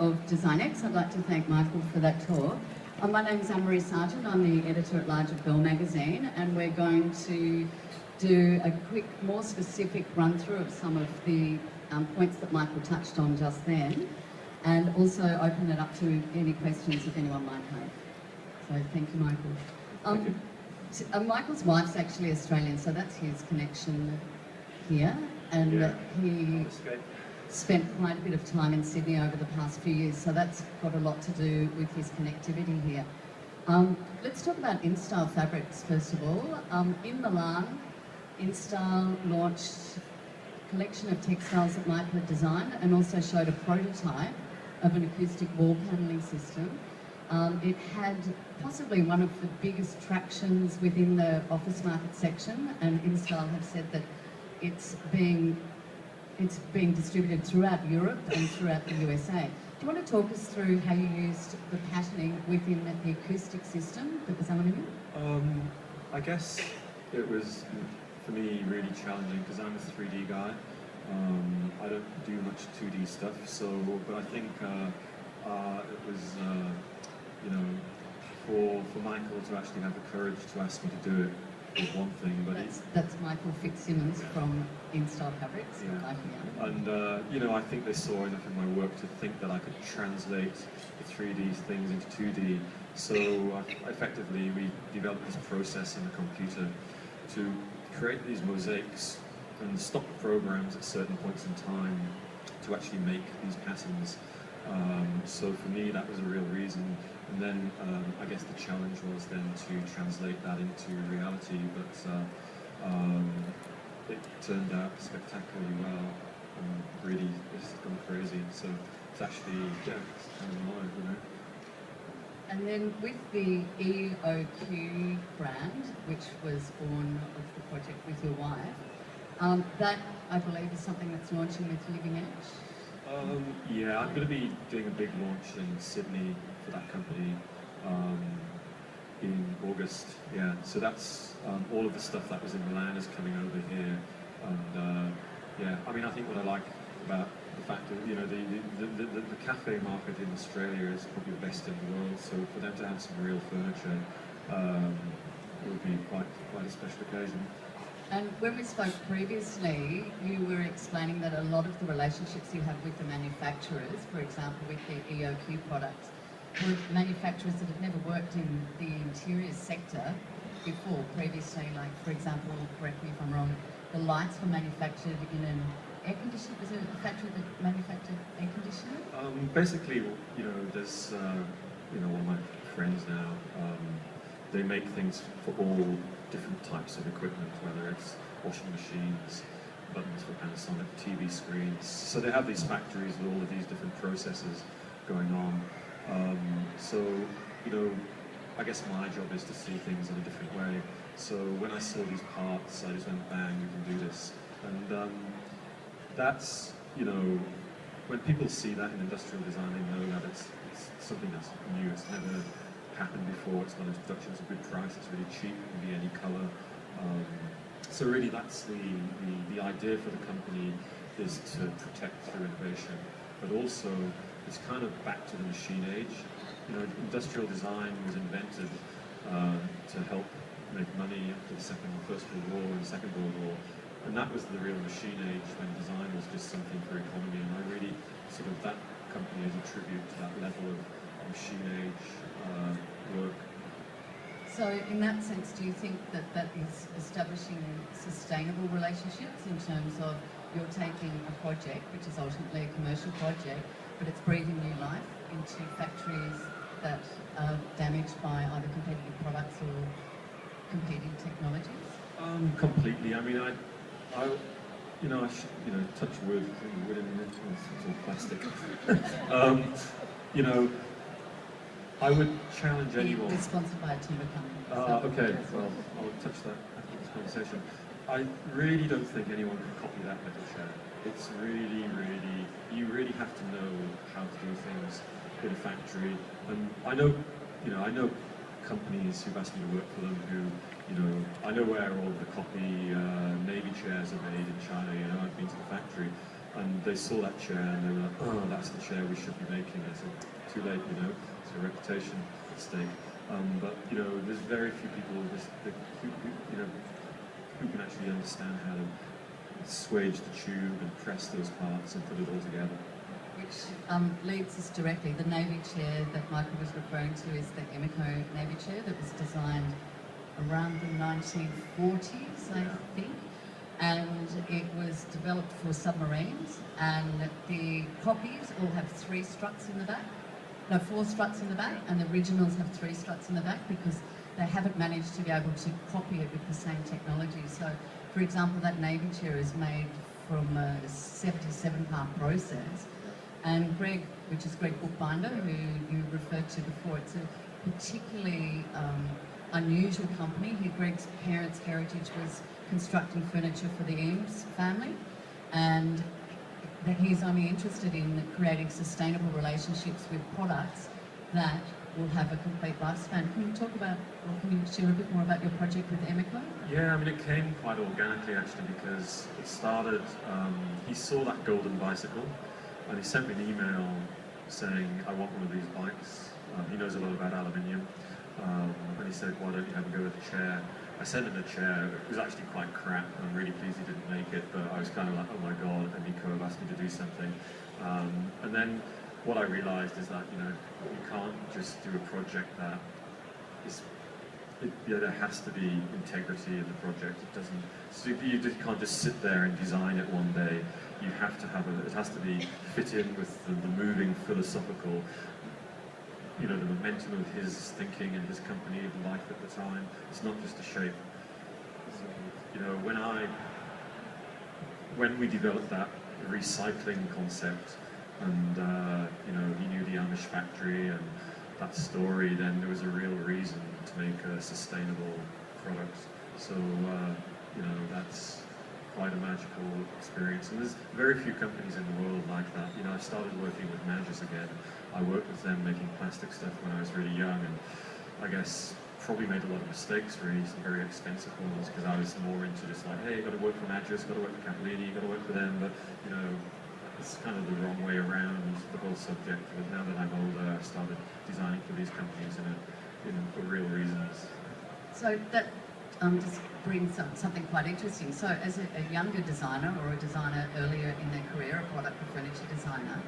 of designEX. I'd like to thank Michael for that tour. My name is Anne Maree Sargeant. I'm the editor-at-large of Bell magazine, and we're going to do a quick, more specific run-through of some of the points that Michael touched on just then, and also open it up to any questions if anyone might have. So thank you, Michael. Thank you. Michael's wife's actually Australian, so that's his connection here, and he spent quite a bit of time in Sydney over the past few years, so that's got a lot to do with his connectivity here. Let's talk about InStyle fabrics first of all. In Milan, InStyle launched a collection of textiles that Michael had designed and also showed a prototype of an acoustic wall panelling system. It had possibly one of the biggest tractions within the office market section, and InStyle have said that it's being distributed throughout Europe and throughout the USA. Do you want to talk us through how you used the patterning within the acoustic system, the designEX? I guess it was, for me, really challenging because I'm a 3D guy. I don't do much 2D stuff, but I think it was, you know, for Michael to actually have the courage to ask me to do it was one thing, but that's Michael Fitzsimmons from InStyle Fabrics. Yeah. And you know, I think they saw enough in my work to think that I could translate the 3D things into 2D. So effectively, we developed this process in the computer to create these mosaics and stop the programs at certain points in time to actually make these patterns. So for me, that was a real reason. And then I guess the challenge was then to translate that into reality, but it turned out spectacularly well. Really, it's gone crazy. So it's actually, yeah, it's kind of annoying, you know. And then with the EOQ brand, which was born of the project with your wife, that I believe is something that's launching with designEX. Yeah, I'm going to be doing a big launch in Sydney for that company in August. Yeah, so that's all of the stuff that was in Milan is coming over here, and yeah, I mean, I think what I like about the fact that, you know, the cafe market in Australia is probably the best in the world. So for them to have some real furniture, it would be quite a special occasion. And when we spoke previously, you were explaining that a lot of the relationships you have with the manufacturers, for example with the EOQ products, were manufacturers that had never worked in the interiors sector before, previously. Like, for example, correct me if I'm wrong, the lights were manufactured in an air conditioner. Was it a factory that manufactured air conditioning? Basically, you know, there's, you know, one of my friends now, they make things for all different types of equipment, whether it's washing machines, buttons for Panasonic, TV screens. So they have these factories with all of these different processes going on. So, you know, I guess my job is to see things in a different way. So when I saw these parts, I just went, bang, we can do this. And that's, you know, when people see that in industrial design, they know that it's something that's new, it's never happened before, it's not an introduction, it's a good price, it's really cheap, it can be any colour. So really that's the idea for the company, is to protect through innovation, but also it's kind of back to the machine age. You know, industrial design was invented to help make money after the First World War and the Second World War, and that was the real machine age when design was just something for economy, and I really sort of, that company is a tribute to that level of machine age work. So in that sense, do you think that that is establishing sustainable relationships in terms of you're taking a project, which is ultimately a commercial project, but it's breathing new life into factories that are damaged by either competitive products or competing technologies? Completely. I mean, I you know, touch wood, wood in it, it's all plastic. You know, I would challenge anyone. It's sponsored by a timber company. Okay, well, I'll touch that after this conversation. I really don't think anyone can copy that metal chair. It's really, you really have to know how to do things in a factory. And I know, you know, I know companies who've asked me to work for them who, you know, I know where all the copy Navy chairs are made in China, you know, I've been to the factory. And they saw that chair and they were like, oh, that's the chair we should be making. I said, too late, you know, it's a reputation at stake. But, you know, there's very few people who can actually understand how to swage the tube and press those parts and put it all together. Which leads us directly. The Navy chair that Michael was referring to is the Emeco Navy chair that was designed around the 1940s, I think. And it was developed for submarines, and the copies all have 3 struts in the back. No, 4 struts in the back, and the originals have 3 struts in the back because they haven't managed to be able to copy it with the same technology. So, for example, that Navy chair is made from a 77-part process. And Greg, which is Greg Bookbinder, who you referred to before, it's a particularly unusual company. Greg's parents' heritage was constructing furniture for the Eames family, and that he's only interested in creating sustainable relationships with products that will have a complete lifespan. Can you talk about, or can you share a bit more about your project with Emeco? Yeah, I mean, it came quite organically actually, because it started, he saw that golden bicycle and he sent me an email saying, I want one of these bikes. He knows a lot about aluminium. And he said, why don't you have a go at the chair? I sent him the chair. It was actually quite crap. I'm really pleased he didn't make it, but I was kind of like, oh my god, Emeco have asked me to do something. And then what I realised is that, you know, you can't just do a project that is, there has to be integrity in the project. It doesn't, so you just can't just sit there and design it one day. You have to have it has to be fit in with the moving philosophical, you know, the momentum of his thinking and his company and life at the time. It's not just a shape. So, you know, when we developed that recycling concept, and you know, he knew the Amish factory and that story, then there was a real reason to make a sustainable product. So you know, that's quite a magical experience, and there's very few companies in the world like that. You know, I started working with Magis again. I worked with them making plastic stuff when I was really young, and I guess probably made a lot of mistakes, really, some very expensive ones, because I was more into just like, hey, you got to work for Magis, got to work for Cappellini, you got to work for them, but you know, it's kind of the wrong way around the whole subject. But now that I'm older, I've started designing for these companies for real reasons. So that just brings up something quite interesting. So as a younger designer, or a designer earlier in their career, a product or furniture designer,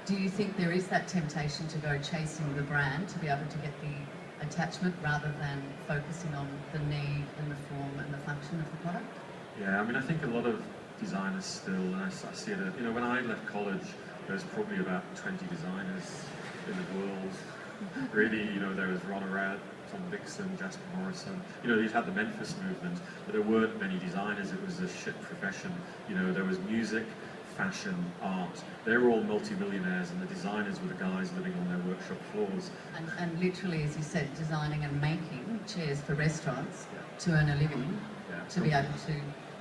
do you think there is that temptation to go chasing the brand to be able to get the attachment rather than focusing on the need and the form and the function of the product? Yeah, I mean, I think a lot of designers still, and I see it, you know, when I left college, there was probably about 20 designers in the world. Really, you know, there was Ron Arad, Tom Dixon, Jasper Morrison. You know, you had the Memphis movement, but there weren't many designers. It was a shit profession. You know, there was music, fashion, art. They were all multi-millionaires, and the designers were the guys living on their workshop floors. And literally, as you said, designing and making chairs for restaurants to earn a living, to be able to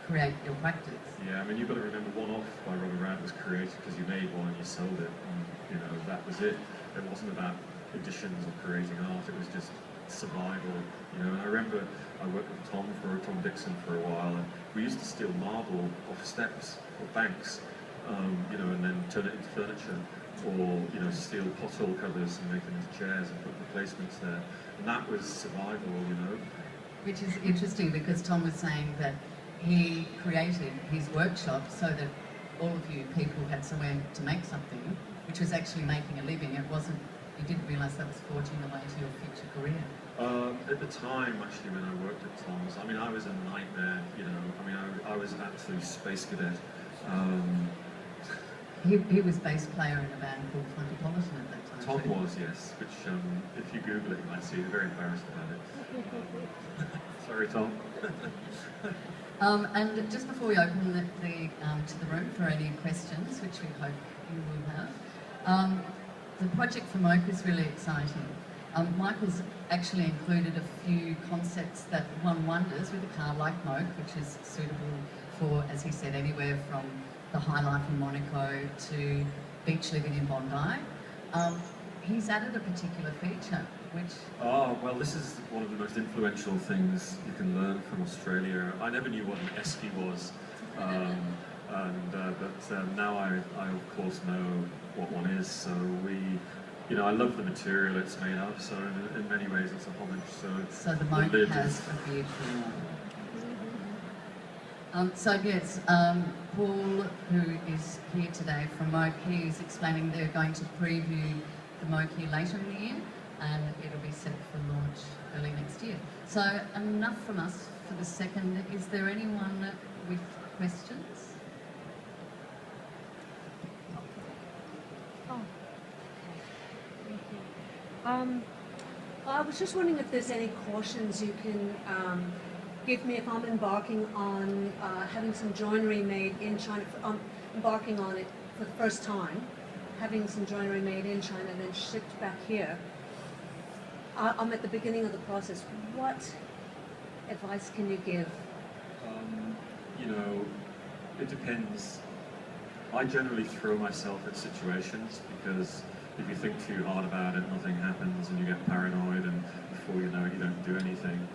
create your practice. Yeah, I mean, you've got to remember One Off by Robert Rad was created because you made one and you sold it, and you know, that was it. It wasn't about editions or creating art, it was just survival, you know. And I remember I worked with Tom Dixon for a while, and we used to steal marble off steps or banks, you know, and then turn it into furniture, or, you know, steal pothole covers and make them into chairs and put replacements there. And that was survival, you know. Which is interesting, because Tom was saying that he created his workshop so that all of you people had somewhere to make something, which was actually making a living. It wasn't, you didn't realise that was forging the way to your future career. At the time, actually, when I worked at Tom's, I mean, I was a nightmare, you know. I mean, I was an absolute space cadet. He was bass player in a band called Funkypolitan at that time. Tom was, yes, which if you Google it, you might see they're very embarrassed about it. Sorry, Tom. And just before we open to the room for any questions, which we hope you will have, the project for Moke is really exciting. Michael's actually included a few concepts that one wonders with a car like Moke, which is suitable for, as he said, anywhere from the high life in Monaco to beach living in Bondi. He's added a particular feature, which... Oh, well, this is one of the most influential things you can learn from Australia. I never knew what an esky was And but now I of course know what one is. So I love the material it's made of. So in many ways, it's a homage. So the moat has a beautiful. So yes, Paul, who is here today from Moki, is explaining they're going to preview the Moki later in the year, and it'll be set for launch early next year. So enough from us for the second. Is there anyone with questions? Oh, thank you. I was just wondering if there's any cautions you can give me if I'm embarking on having some joinery made in China. I'm embarking on it for the first time, having some joinery made in China and then shipped back here. I'm at the beginning of the process. What advice can you give? It depends. I generally throw myself at situations because if you think too hard about it, nothing happens and you get paranoid, and before you know it, you don't do anything.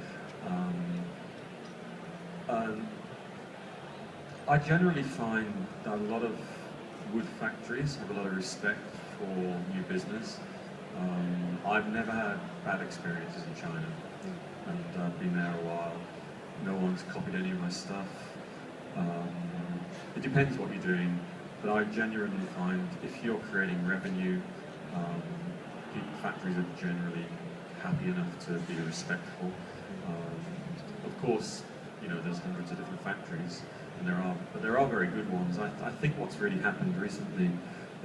I generally find that a lot of wood factories have a lot of respect for new business. I've never had bad experiences in China, and I've been there a while. No one's copied any of my stuff. It depends what you're doing, but I genuinely find if you're creating revenue, factories are generally happy enough to be respectful. Of course, there's hundreds of different factories, but there are very good ones. I think what's really happened recently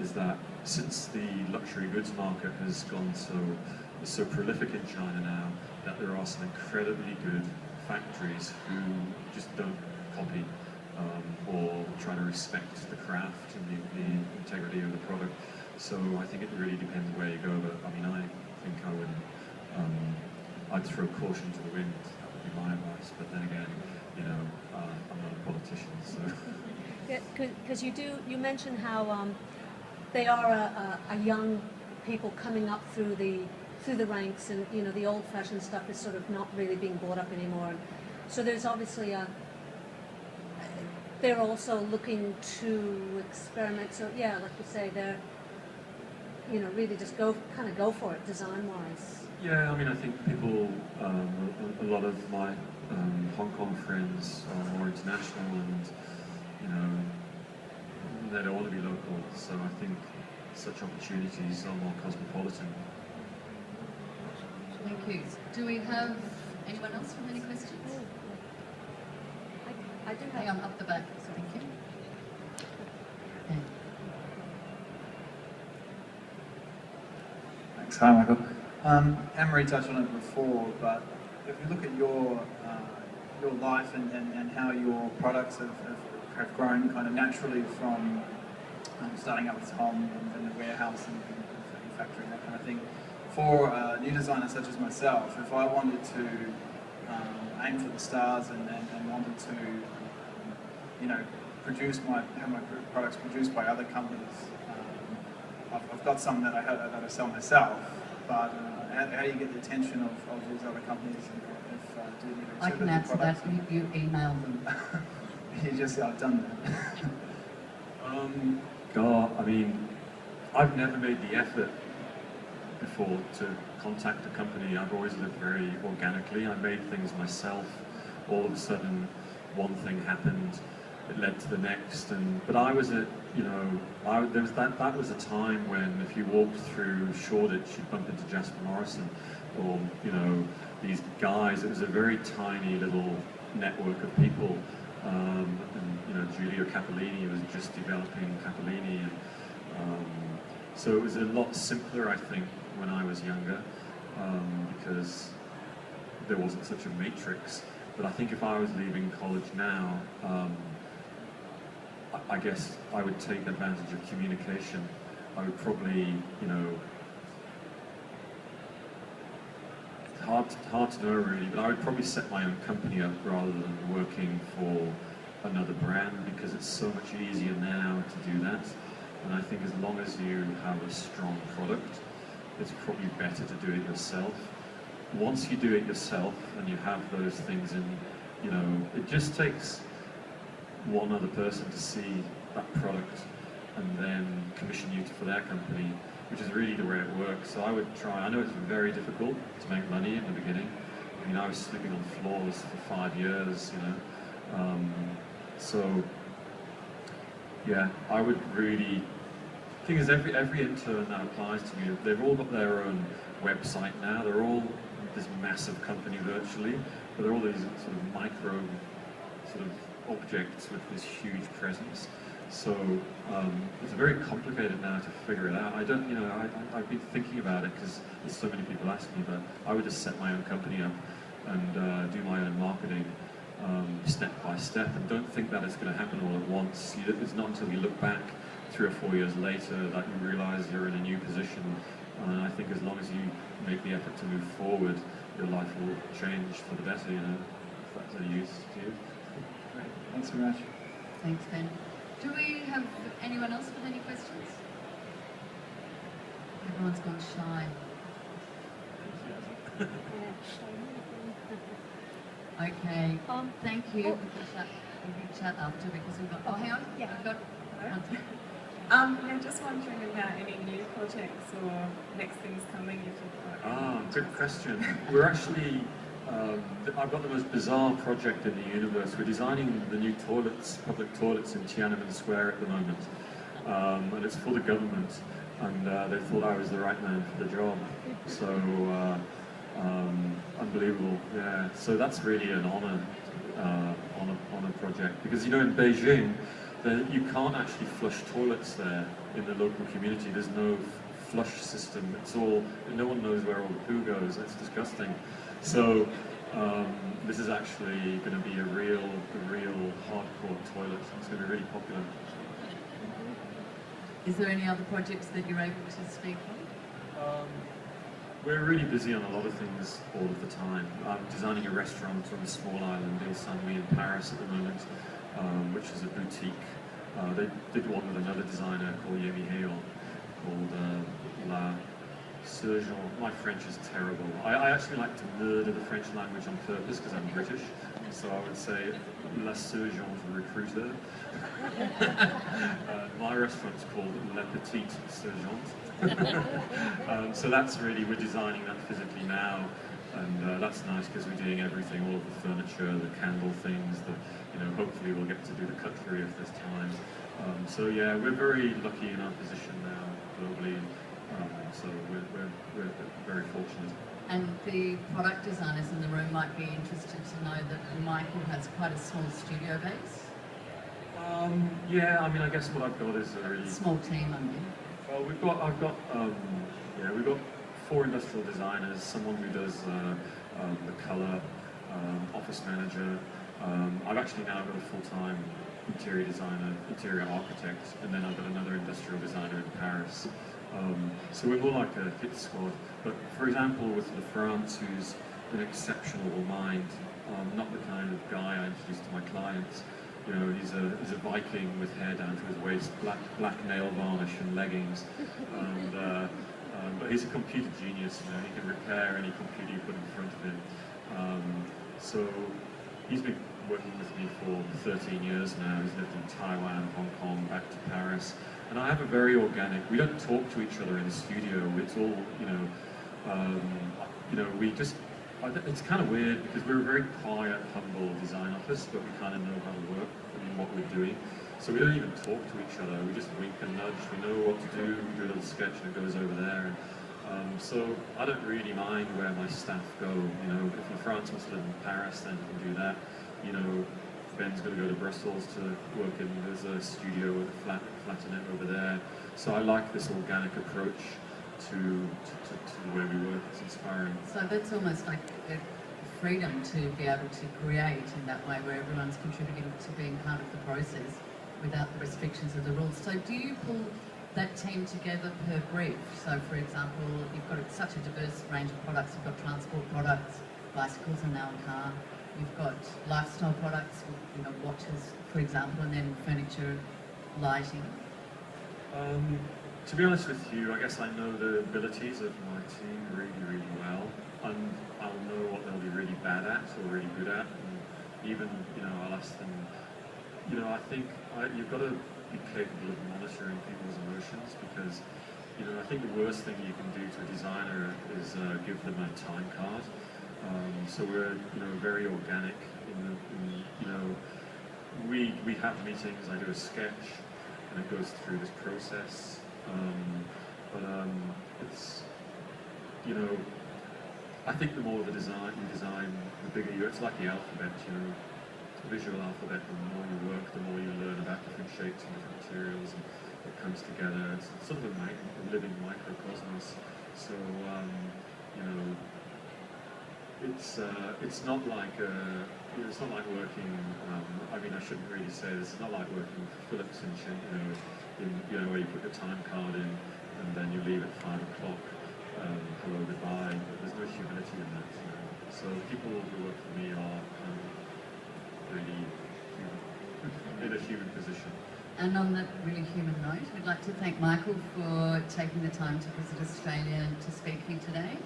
is that since the luxury goods market has gone so prolific in China now, that there are some incredibly good factories who just don't copy or try to respect the craft and the integrity of the product. So I think it really depends where you go. But I mean, I think I'd throw caution to the wind. That would be my advice. But then again, I'm not a politician, so. Yeah, because you mentioned how they are a young people coming up through the ranks, and the old-fashioned stuff is sort of not really being bought up anymore. So there's obviously they're also looking to experiment. So yeah, like you say, they're really just go for it design-wise. Yeah, I mean, I think people, a lot of my Hong Kong friends are more international, and they don't want to be local. So I think such opportunities are more cosmopolitan. Thank you. Do we have anyone else with any questions? I do have. Hang on, up the back. Thank you. Okay. Thanks. Hi, Michael. Anne Maree touched on it before, but if you look at your life and how your products have grown kind of naturally from starting up with home and the warehouse and factory and that kind of thing, for a new designer such as myself, if I wanted to aim for the stars and wanted to have my products produced by other companies, I've got some that I sell myself, but how do you get the attention of these other companies? Do you I can answer that. You email them. You just I've done that. God, I mean, I've never made the effort before to contact a company. I've always lived very organically. I made things myself. All of a sudden, one thing happened. It led to the next, but I was at, there was that was a time when if you walked through Shoreditch, you'd bump into Jasper Morrison, or these guys. It was a very tiny little network of people, and Giulio Cappellini was just developing Cappellini, and so it was a lot simpler, I think, when I was younger, because there wasn't such a matrix. But I think if I was leaving college now, I guess I would take advantage of communication. I would probably, hard to know really, but I would probably set my own company up rather than working for another brand, because it's so much easier now to do that. And I think as long as you have a strong product, it's probably better to do it yourself. Once you do it yourself and you have those things in, it just takes one other person to see that product and then commission you for their company, which is really the way it works. So I would try, I know it's very difficult to make money in the beginning. I mean, I was sleeping on floors for 5 years, you know. So yeah, I would really, the thing is every intern that applies to me, they've all got their own website now. They're all this massive company virtually, but they're all these sort of micro sort of objects with this huge presence. So it's very complicated now to figure it out. I don't, you know, I've been thinking about it because there's so many people ask me, but I would just set my own company up and do my own marketing step by step, and don't think that it's going to happen all at once. It's not until you look back 3 or 4 years later that you realize you're in a new position. And I think as long as you make the effort to move forward, your life will change for the better, you know, if that's any use to you. Great. Thanks very much. Thanks, Ben. Do we have anyone else with any questions? Everyone's gone shy. Okay, thank you. We can chat after because we've got, oh, hang on. Yeah. We've got one. I'm just wondering about any new projects or next things coming if you've got. Good question. We're actually, I've got the most bizarre project in the universe. We're designing the new toilets, public toilets in Tiananmen Square at the moment. And it's for the government. And they thought I was the right man for the job. So, unbelievable, yeah. So that's really an honor project. Because, you know, in Beijing, you can't actually flush toilets there in the local community. There's no flush system. It's all, no one knows where all the poo goes. It's disgusting. So this is actually going to be a real hardcore toilet. It's going to be really popular. Is there any other projects that you're able to speak of? We're really busy on a lot of things all of the time. I'm designing a restaurant on a small island, Ile Saint-Louis in Paris at the moment, which is a boutique. They did one with another designer called Yemi Hale, called La Sargeant. My French is terrible. I actually like to murder the French language on purpose because I'm British, so I would say La Sargeant Recruiter. My restaurant's called La Petite Sargeant. So that's really, we're designing that physically now, and that's nice because we're doing everything, all of the furniture, the candle things, you know, hopefully we'll get to do the cutlery if there's time. So yeah, we're very lucky in our position now globally, so we're very fortunate. And the product designers in the room might be interested to know that Michael has quite a small studio base. Yeah, I mean, I guess what I've got is a really small team, I mean. Well, we've got 4 industrial designers, someone who does the colour, office manager. I've actually now got a full-time interior designer, interior architect, and then I've got another industrial designer in Paris. So we're more like a hit squad. But for example, with LaFrance, who's an exceptional mind, not the kind of guy I introduce to my clients. You know, he's a Viking with hair down to his waist, black nail varnish and leggings, and but he's a computer genius. You know, he can repair any computer you put in front of him. So he's been working with me for 13 years now. He's lived in Taiwan, Hong Kong, back to Paris, and I have a very organic. We don't talk to each other in the studio. It's all, we just. It's kind of weird because we're a very quiet, humble design office, but we kind of know how to work and what we're doing. So we don't even talk to each other. We just wink and nudge. We know what to do. We do a little sketch and it goes over there. And, so I don't really mind where my staff go. You know, if LaFrance wants to live in Paris, then he can do that. You know, Ben's going to go to Brussels to work in. There's a studio with a flat in it over there. So I like this organic approach to the way we work. It's inspiring. So that's almost like a freedom to be able to create in that way where everyone's contributing to being part of the process without the restrictions of the rules. So do you pull that team together per brief? So for example, you've got such a diverse range of products. You've got transport products, bicycles are now a car. You've got lifestyle products, you know, watches, for example, and then furniture, lighting. To be honest with you, I guess I know the abilities of my team really, really well, and I'll know what they'll be really bad at or really good at, and even, you know, I'll ask them I think you've got to be capable of monitoring people's emotions, because I think the worst thing you can do to a designer is give them a time card. So we're very organic we have meetings. I do a sketch and it goes through this process. It's I think the more you design, the bigger it's like the alphabet, the visual alphabet. The more you work, the more you learn about different shapes and different materials, and it comes together. It's sort of a living microcosmos. So it's not like it's not like working. I shouldn't really say this. It's not like working for Philips and where you put your time card in and then you leave at 5 o'clock. Hello, goodbye. There's no humility in that. So people who work for me are really in a human position. And on that really human note, we'd like to thank Michael for taking the time to visit Australia and to speak here today.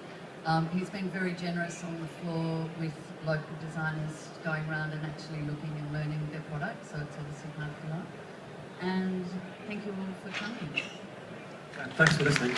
He's been very generous on the floor with local designers going around and actually looking and learning their products, so it's obviously hard for that. And thank you all for coming. Thanks for listening.